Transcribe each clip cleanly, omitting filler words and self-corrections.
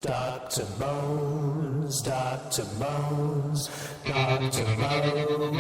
Dr. Bones, Dr. Bones, Dr. Bones.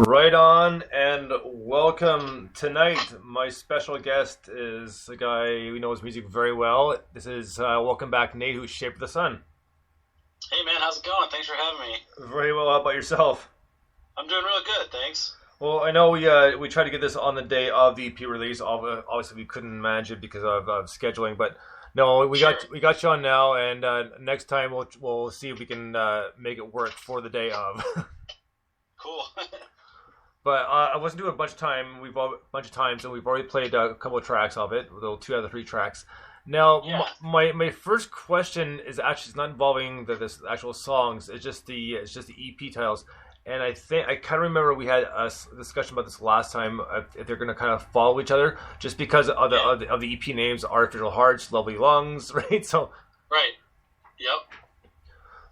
Right on, and welcome tonight. My special guest is a guy who knows music very well. This is welcome back, Nate, who's Shape of the Sun. Hey man, how's it going? Thanks for having me. Very well. How about yourself? I'm doing real good, thanks. Well, I know we tried to get this on the day of the EP release. Obviously, we couldn't manage it because of scheduling, but no, we got you on now, and next time we'll see if we can make it work for the day of. Cool. But I wasn't doing a bunch of times, and we've already played a couple of tracks of it, 2 out of the 3 tracks. Now, yeah. my first question is actually not involving the actual songs. It's just the EP titles, and I kind of remember we had a discussion about this last time if they're going to kind of follow each other, just because of the EP names: Artificial Hearts, Lovely Lungs, right? So. Right. Yep.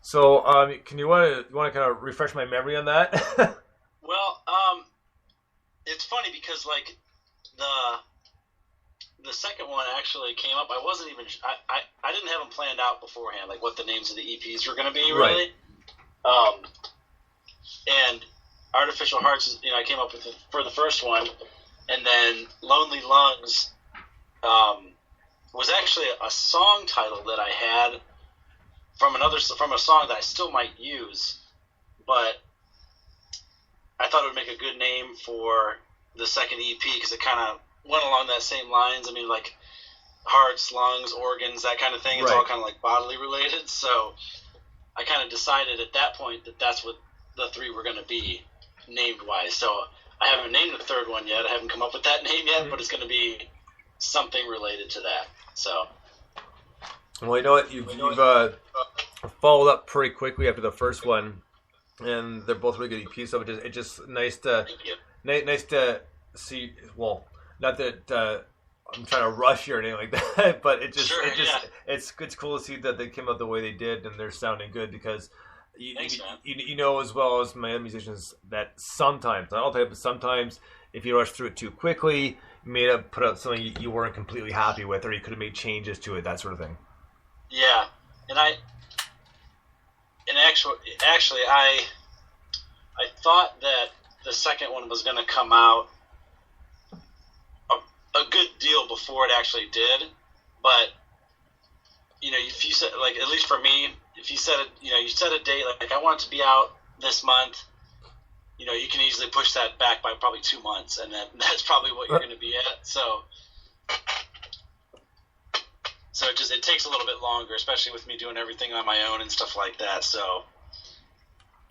So, can you want to kind of refresh my memory on that? Well, it's funny because like the second one actually came up. I wasn't even I didn't have them planned out beforehand, like what the names of the EPs were going to be really. Right. And Artificial Hearts, I came up with it for the first one, and then Lonely Lungs was actually a song title that I had from a song that I still might use, but I thought it would make a good name for the second EP because it kind of went along that same lines. I mean, like hearts, lungs, organs, that kind of thing. It's right. All kind of like bodily related. So I kind of decided at that point that that's what the 3 were going to be named wise. So I haven't named the third one yet. I haven't come up with that name yet, but it's going to be something related to that. So. Well, you know what? You've followed up pretty quickly after the first one. And they're both really good EPs, so it's just nice to see. Well, not that I'm trying to rush you or anything like that, but it's cool to see that they came out the way they did, and they're sounding good because you know as well as my other musicians that sometimes, not all the time, but sometimes if you rush through it too quickly, you may have put out something you weren't completely happy with, or you could have made changes to it, that sort of thing. Yeah, actually, I thought that the second one was going to come out a good deal before it actually did, but if you said, like, at least for me, if you said it, you set a date like I want it to be out this month, you can easily push that back by probably 2 months, and that's probably what you're going to be at. So it takes a little bit longer, especially with me doing everything on my own and stuff like that. So.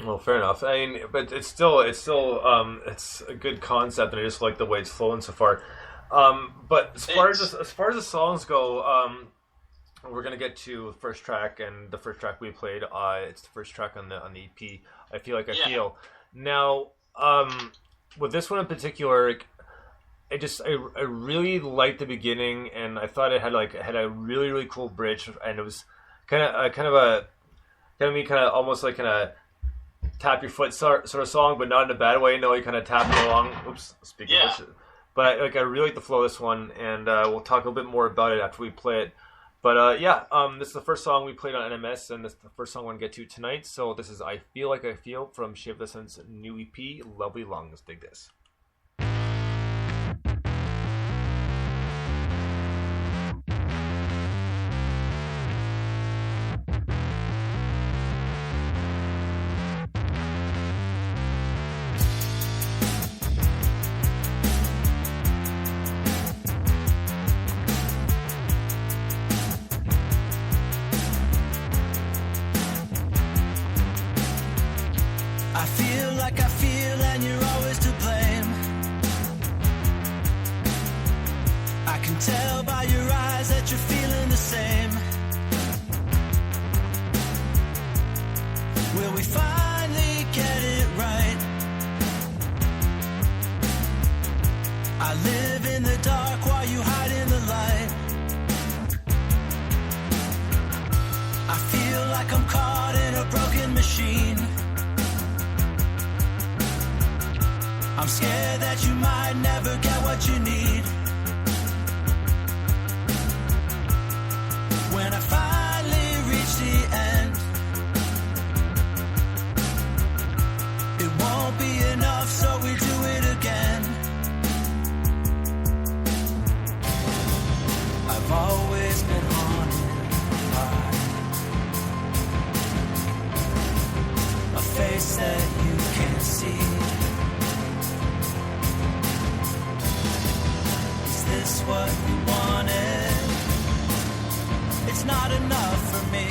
Well, fair enough. I mean, but it's still it's a good concept, and I just like the way it's flowing so far. But as far as the songs go, we're gonna get to the first track, and the first track we played. It's the first track on the EP. I feel like I feel now. With this one in particular, I really liked the beginning, and I thought it had a really really cool bridge, and it was kind of almost like tap your foot sort of song, but not in a bad way. No, you kind of tap it along. Oops, speaking of which. But I really like the flow of this one, and we'll talk a little bit more about it after we play it. But this is the first song we played on NMS, and this is the first song we're going to get to tonight. So this is I Feel Like I Feel from Shape of the Sun's new EP, Lovely Lungs. Dig this. that you're feeling the same. Will we finally get it right? I live in the dark while you hide in the light. I feel like I'm caught in a broken machine. I'm scared that you might never get what you need. When I finally reach the end, it won't be enough, so we do it again. I've always been haunted by a face that you can't see. Is this what you wanted? It's not enough for me.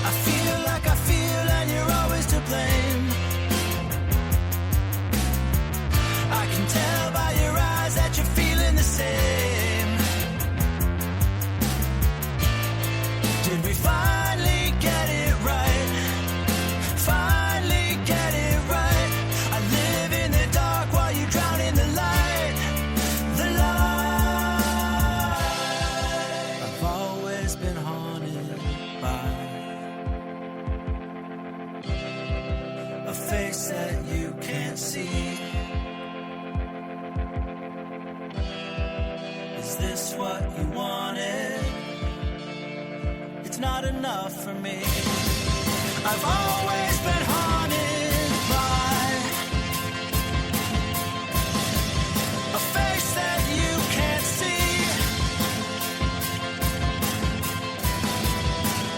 I feel like I feel and you're always to blame. I can tell by your eyes that you're feeling the same. Did we finally get it right? Finally get it right. I live in the dark while you drown in the light. The light. I've always been haunted by a face that you can't see. Is this what you wanted? It's not enough for me. I've always been haunted by a face that you can't see.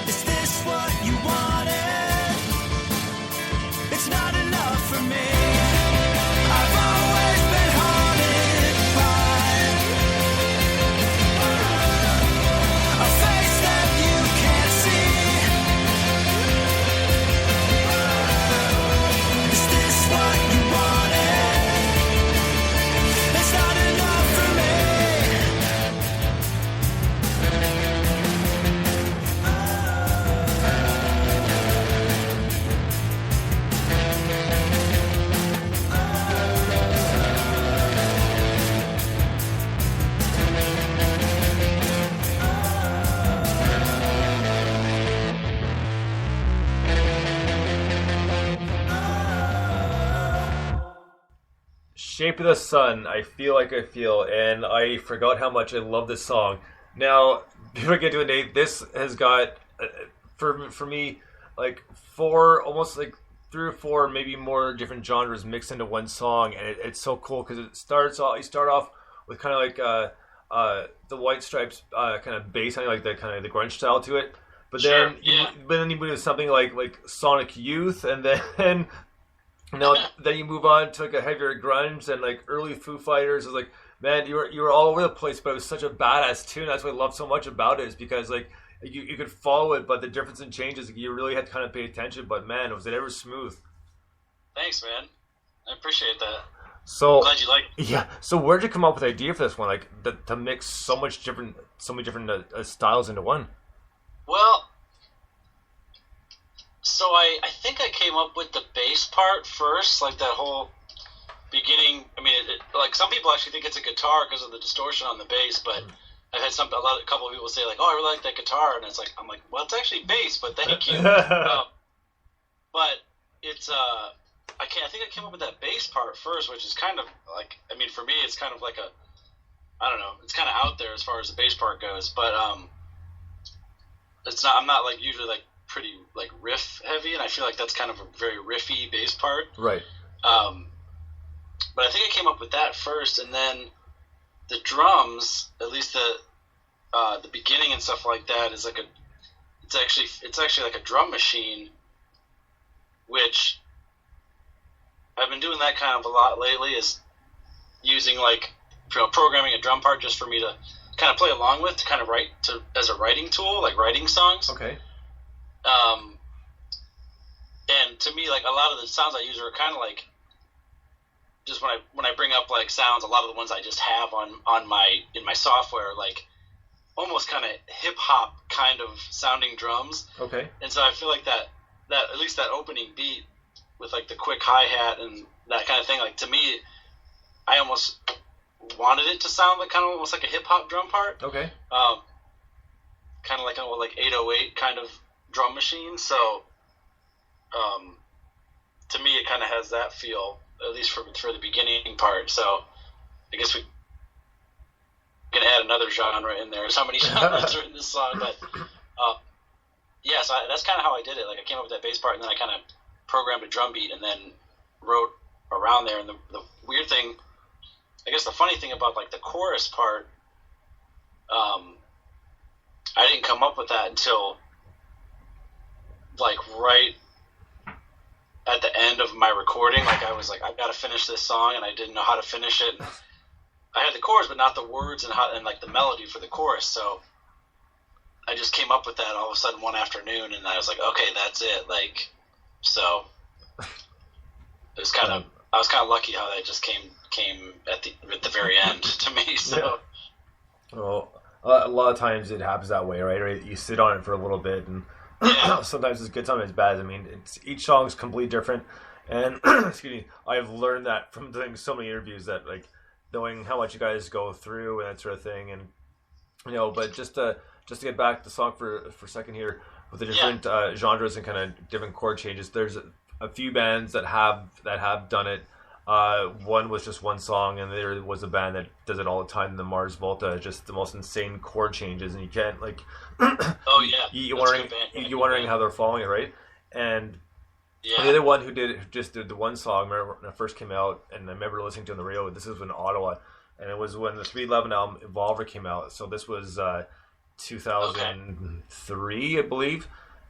Is this what you wanted? It's not enough for me. I've always been haunted by a face that you can't see. Is this what you wanted? It's not enough for me. Shape of the Sun, I Feel Like I Feel, and I forgot how much I love this song. Now, before I get to it, Nate, this has got, for me, like almost like 3 or 4, maybe more different genres mixed into one song, and it's so cool because you start off with kind of like the White Stripes kind of bass, like the kind of the grunge style to it, but Sure, then yeah. you move to something like Sonic Youth, and then then you move on to like a heavier grunge and like early Foo Fighters. It's like, man, you were all over the place, but it was such a badass tune. That's what I love so much about it, is because like you could follow it, but the difference in changes, you really had to kind of pay attention. But man, was it ever smooth? Thanks, man. I appreciate that. So Glad you like it. yeah. So where'd you come up with the idea for this one? Like to mix so many different styles into one? Well, so I think I came up with the bass part first, like that whole beginning. I mean, like some people actually think it's a guitar because of the distortion on the bass, but I've had a couple of people say like, "Oh, I really like that guitar," and it's like, I'm like, "Well, it's actually bass, but thank you." But it's I think I came up with that bass part first, which is kind of like, I mean, for me, it's kind of like I don't know, it's kind of out there as far as the bass part goes, but it's not. I'm not like usually like pretty like riff heavy, and I feel like that's kind of a very riffy bass part. Right. But I think I came up with that first, and then the drums, at least the beginning and stuff like that, is like it's actually like a drum machine, which I've been doing that kind of a lot lately, is using like, programming a drum part just for me to kind of play along with to kind of write as a writing tool, like writing songs. Okay. And to me, like a lot of the sounds I use are kind of like just when I bring up like sounds, a lot of the ones I just have in my software, like almost kind of hip hop kind of sounding drums. Okay. And so I feel like that at least that opening beat with like the quick hi hat and that kind of thing, like to me, I almost wanted it to sound like kind of almost like a hip hop drum part. Okay. Kind of like an old like 808 kind of drum machine. So, to me, it kind of has that feel, at least for the beginning part. So, I guess we can add another genre in there. There's how many genres are in this song, but yeah. So that's kind of how I did it. Like I came up with that bass part, and then I kind of programmed a drum beat, and then wrote around there. And the weird thing, I guess the funny thing about like the chorus part, I didn't come up with that until like right at the end of my recording. Like I was like, I've got to finish this song, and I didn't know how to finish it. And I had the chorus, but not the words and like the melody for the chorus. So I just came up with that all of a sudden one afternoon, and I was like, okay, that's it. Like, so it was kind of, I was kind of lucky how that just came at the very end to me. So. Yeah. Well, a lot of times it happens that way, right? You sit on it for a little bit, and sometimes it's good, sometimes it's bad. I mean, each song's completely different, and excuse me, I've learned that from doing so many interviews, that like knowing how much you guys go through and that sort of thing, and but just to get back to the song for a second here, with the different genres and kind of different chord changes. There's a few bands that have done it. One was just one song, and there was a band that does it all the time. The Mars Volta, just the most insane chord changes, and you can't like. Oh yeah. You're wondering how they're following it, right? And the other one who did the one song. I remember when it first came out, and I remember listening to it on the radio. This is in Ottawa, and it was when the 311 album Evolver came out. So this was 2003, I believe.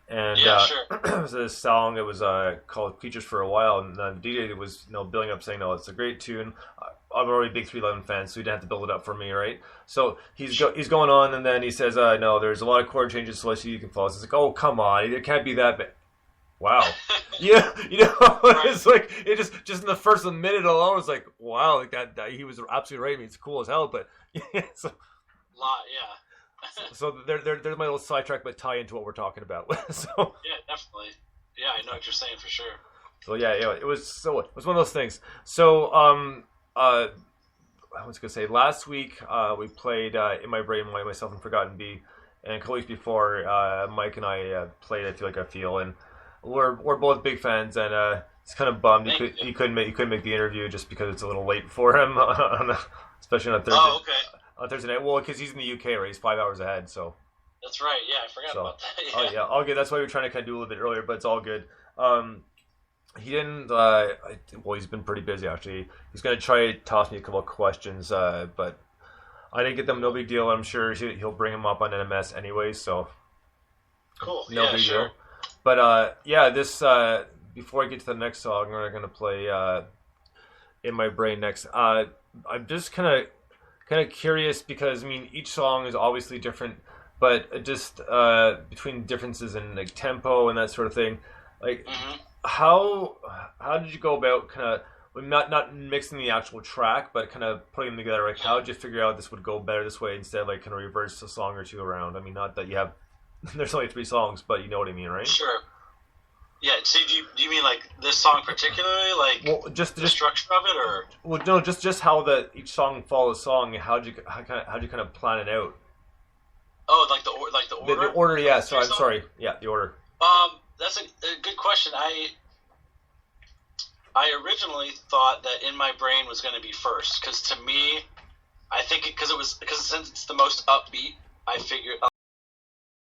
And it was this song. It was called "Creatures for a While," and the DJ was building up, saying, "No, it's a great tune. I'm already a big 311 fan, so you didn't have to build it up for me, right?" So he's going on, and then he says, "No, there's a lot of chord changes, so I see you can follow." It's like, "Oh, come on, it can't be that bad." Wow, yeah, it's like it just in the first minute alone, it's like, wow, like that he was absolutely right. I mean, it's cool as hell, but so, so there's my little sidetrack, but tie into what we're talking about. So yeah, definitely. Yeah, I know what you're saying for sure. So yeah, it was one of those things. So I was gonna say last week we played In My Brain, myself and Forgotten Bee, and a couple weeks before Mike and I played I Feel, and we're both big fans, and it's kind of bummed he couldn't make the interview just because it's a little late for him, especially on a Thursday. Oh, okay. On Thursday night, well, because he's in the UK, right? He's 5 hours ahead, so. That's right. Yeah, I forgot about that. Yeah. Oh yeah, all good. That's why we were trying to kind of do a little bit earlier, but it's all good. He didn't. He's been pretty busy actually. He's gonna try to toss me a couple of questions, but I didn't get them. No big deal. I'm sure he'll bring them up on NMS anyway. So. Cool. No big deal. But this before I get to the next song, we're gonna play In My Brain next. I'm just kind of curious because I mean each song is obviously different, but just between differences in like tempo and that sort of thing, like how did you go about kind of not mixing the actual track, but kind of putting them together? Like how did you figure out this would go better this way instead of like kind of reverse a song or two around? I mean, not that you have there's only 3 songs, but you know what I mean, right? Sure. Yeah. So do you mean like this song particularly, like just the structure of it, or? Well, no, just how each song follows song. How'd you kind of plan it out? Oh, like the order. The order, yeah. So I'm sorry. Yeah, the order. That's a good question. I originally thought that In My Brain was going to be first because to me, I think because since it's the most upbeat, I figured